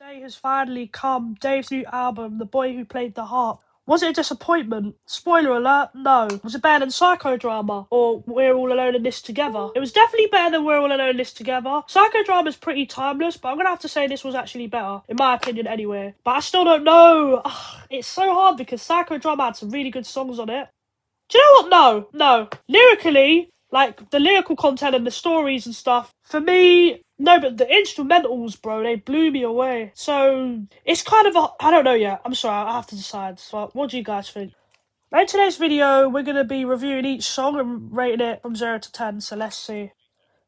Day has finally come. Dave's new album, The Boy Who Played the Harp. Was it a disappointment? Spoiler alert, no. Was it better than Psychodrama or We're All Alone in This Together? It was definitely better than We're All Alone in This Together. Psychodrama's pretty timeless, but I'm gonna have to say this was actually better, in my opinion anyway. But I still don't know. Ugh, it's so hard because Psychodrama had some really good songs on it. Do you know what? No. Lyrically, like the lyrical content and the stories and stuff, for me, no, but the instrumentals, bro, they blew me away. So it's kind of I don't know yet. I'm sorry, I have to decide. So what do you guys think? In today's video, we're going to be reviewing each song and rating it from 0 to 10, so let's see.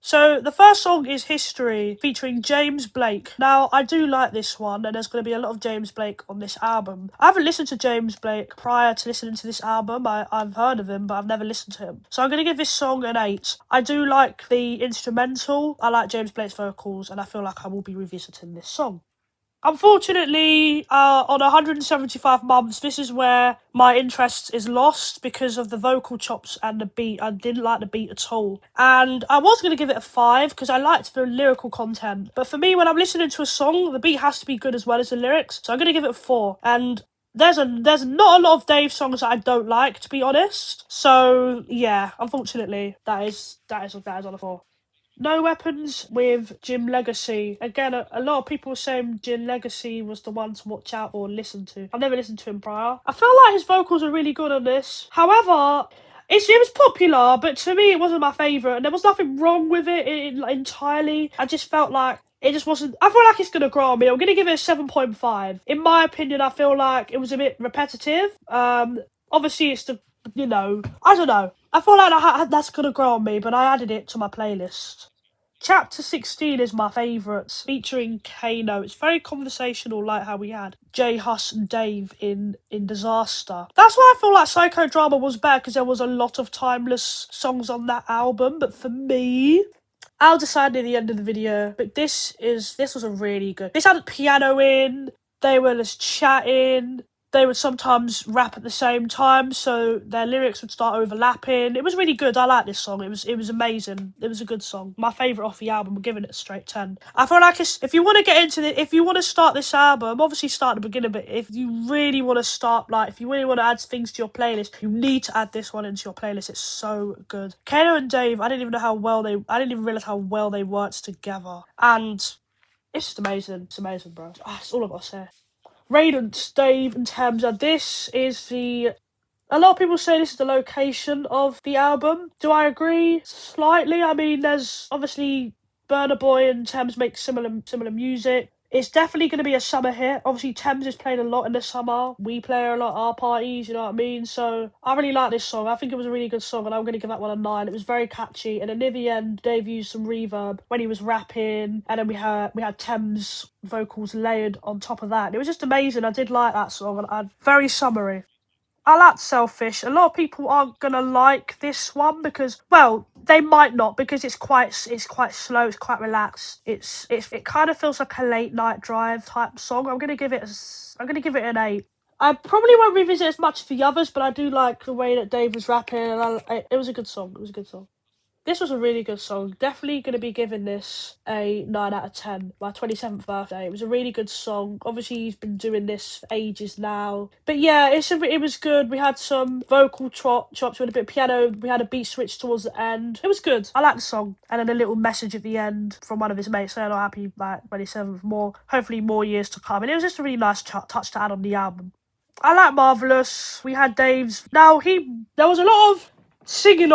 So, the first song is History, featuring James Blake. Now, I do like this one, and there's going to be a lot of James Blake on this album. I haven't listened to James Blake prior to listening to this album. I've heard of him, but I've never listened to him. So I'm going to give this song an 8. I do like the instrumental. I like James Blake's vocals, and I feel like I will be revisiting this song. Unfortunately, on 175 months, this is where my interest is lost because of the vocal chops and the beat. I didn't like the beat at all. And I was going to give it a 5 because I liked the lyrical content. But for me, when I'm listening to a song, the beat has to be good as well as the lyrics. So I'm going to give it a 4. And there's not a lot of Dave songs that I don't like, to be honest. So yeah, unfortunately, that is on a 4. No Weapons with Jim Legacy. Again, a lot of people were saying Jim Legacy was the one to watch out or listen to. I've never listened to him prior. I felt like his vocals are really good on this. However, it was popular, but to me it wasn't my favourite. And there was nothing wrong with it entirely. I just felt like it just wasn't. I feel like it's going to grow on me. I'm going to give it a 7.5. In my opinion, I feel like it was a bit repetitive. Obviously, it's the I don't know. I feel like that's going to grow on me, but I added it to my playlist. Chapter 16 is my favourite, featuring Kano. It's very conversational, like how we had Jay Huss and Dave in Disaster. That's why I feel like Psychodrama was better, because there was a lot of timeless songs on that album. But for me, I'll decide near the end of the video. But this was a really good. This had piano in. They were just chatting. They would sometimes rap at the same time, so their lyrics would start overlapping. It was really good. I like this song. It was amazing. It was a good song. My favourite off the album. I'm giving it a straight 10. I feel like if you want to get into if you want to start this album, obviously start at the beginning, but if you really want to start, if you really want to add things to your playlist, you need to add this one into your playlist. It's so good. Kano and Dave, I didn't even realise how well they worked together. And it's just amazing. It's amazing, bro. That's all I've got to say. Radiant, Dave and Tamza. This is a lot of people say this is the location of the album. Do I agree? Slightly. I mean, there's obviously Burna Boy and Thames make similar music. It's definitely going to be a summer hit. Obviously, Thames is playing a lot in the summer. We play a lot at our parties, you know what I mean? So, I really like this song. I think it was a really good song, and I'm going to give that one a 9. It was very catchy, and then near the end, Dave used some reverb when he was rapping, and then we had Thames vocals layered on top of that. And it was just amazing. I did like that song, and very summery. I like Selfish. A lot of people aren't gonna like this one because, well, they might not, because it's quite slow. It's quite relaxed. It kind of feels like a late night drive type song. I'm gonna give it an 8. I probably won't revisit as much of the others, but I do like the way that Dave was rapping, and it was a good song. It was a good song. This was a really good song. Definitely going to be giving this a 9 out of 10. My 27th birthday. It was a really good song. Obviously, he's been doing this for ages now. But yeah, it was good. We had some vocal chops. We had a bit of piano. We had a beat switch towards the end. It was good. I like the song. And then a little message at the end from one of his mates saying, "I'm happy, 27th, hopefully more years to come." And it was just a really nice touch to add on the album. I like Marvelous. We had Dave's. Now, there was a lot of singing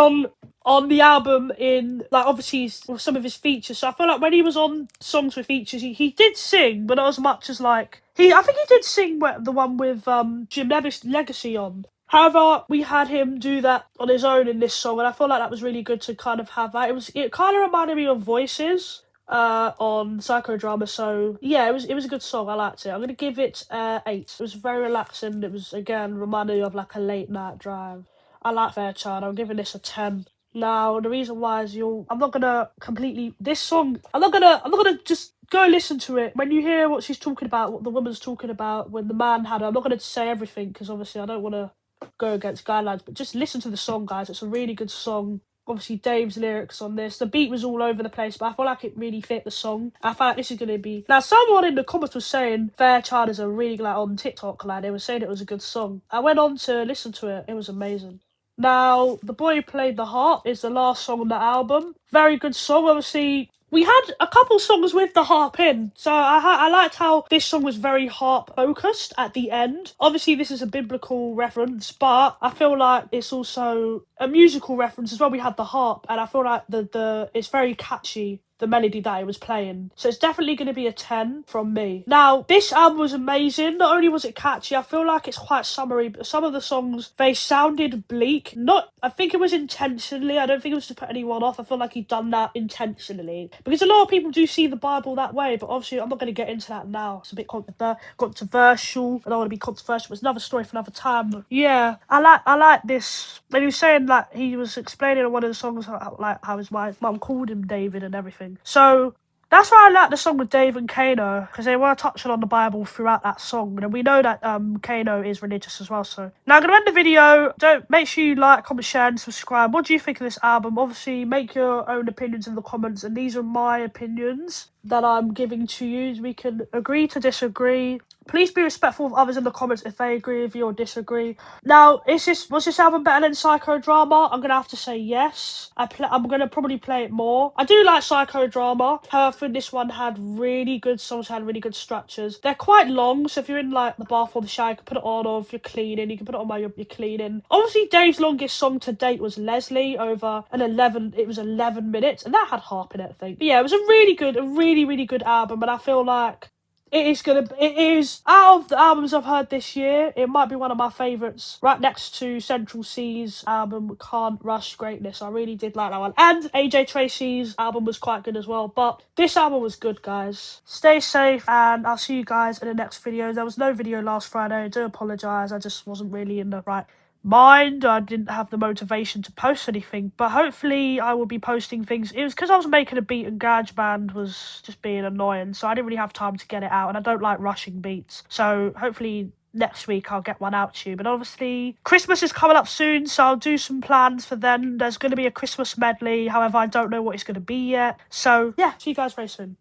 on the album in, obviously some of his features. So I feel like when he was on songs with features, he did sing, but not as much as I think he did sing the one with Jim Legacy on. However, we had him do that on his own in this song, and I feel like that was really good to kind of have that. It kind of reminded me of Voices on Psychodrama. So yeah, it was a good song. I liked it. I'm gonna give it 8. It was very relaxing. It was, again, reminding me of like a late night drive. I like Fairchild. I'm giving this a 10. Now, the reason why is I'm not gonna this song, I'm not gonna just go listen to it. When you hear what she's talking about, what the woman's talking about, when the man had her, I'm not gonna say everything, because obviously I don't want to go against guidelines, but just listen to the song, guys. It's a really good song. obviously Dave's lyrics on this. The beat was all over the place, but I feel like it really fit the song. I felt like this is going to be... Now, someone in the comments was saying Fairchild is a really, like, on TikTok, like, they were saying it was a good song. I went on to listen to it. It was amazing. Now, The Boy Who Played the Harp is the last song on the album. Very good song, obviously. We had a couple songs with the harp in, so I liked how this song was very harp focused at the end. Obviously, this is a biblical reference, but I feel like it's also a musical reference as well. We had the harp, and I feel like the it's very catchy, the melody that it was playing. So it's definitely going to be a 10 from me. Now, this album was amazing. Not only was it catchy, I feel like it's quite summery, but some of the songs, they sounded bleak. I think it was intentionally. I don't think it was to put anyone off. I feel like he'd done that intentionally. Because a lot of people do see the Bible that way, but obviously I'm not going to get into that now. It's a bit controversial. I don't want to be controversial. It's another story for another time. But yeah, I like this. When he was saying, like, he was explaining in one of the songs, like, how his mum called him David and everything. So that's why I like the song with Dave and Kano, because they were touching on the Bible throughout that song, and we know that Kano is religious as well. So now I'm gonna end the video. Don't make sure you like, comment, share, and subscribe. What do you think of this album? Obviously, make your own opinions in the comments, and these are my opinions that I'm giving to you. We can agree to disagree. Please be respectful of others in the comments if they agree with you or disagree. Now, was this album better than Psychodrama? I'm gonna have to say yes. I'm gonna probably play it more. I do like Psychodrama. However, this one had really good songs, had really good structures. They're quite long, so if you're in like the bath or the shower, you can put it on, or if you're cleaning, you can put it on while you're cleaning. Obviously, Dave's longest song to date was Leslie, over it was 11 minutes, and that had harp in it, I think. But yeah, it was a really good album, and I feel like it is, out of the albums I've heard this year, it might be one of my favourites, right next to Central C's album, Can't Rush Greatness. I really did like that one. And AJ Tracy's album was quite good as well. But this album was good, guys. Stay safe, and I'll see you guys in the next video. There was no video last Friday. I do apologise. I just wasn't really in the right mind. I didn't have the motivation to post anything, but hopefully I will be posting things. It was because I was making a beat and GarageBand was just being annoying, so I didn't really have time to get it out, and I don't like rushing beats, so hopefully next week I'll get one out to you. But obviously Christmas is coming up soon, so I'll do some plans for then. There's going to be a Christmas medley, however I don't know what it's going to be yet, so yeah, see you guys very soon.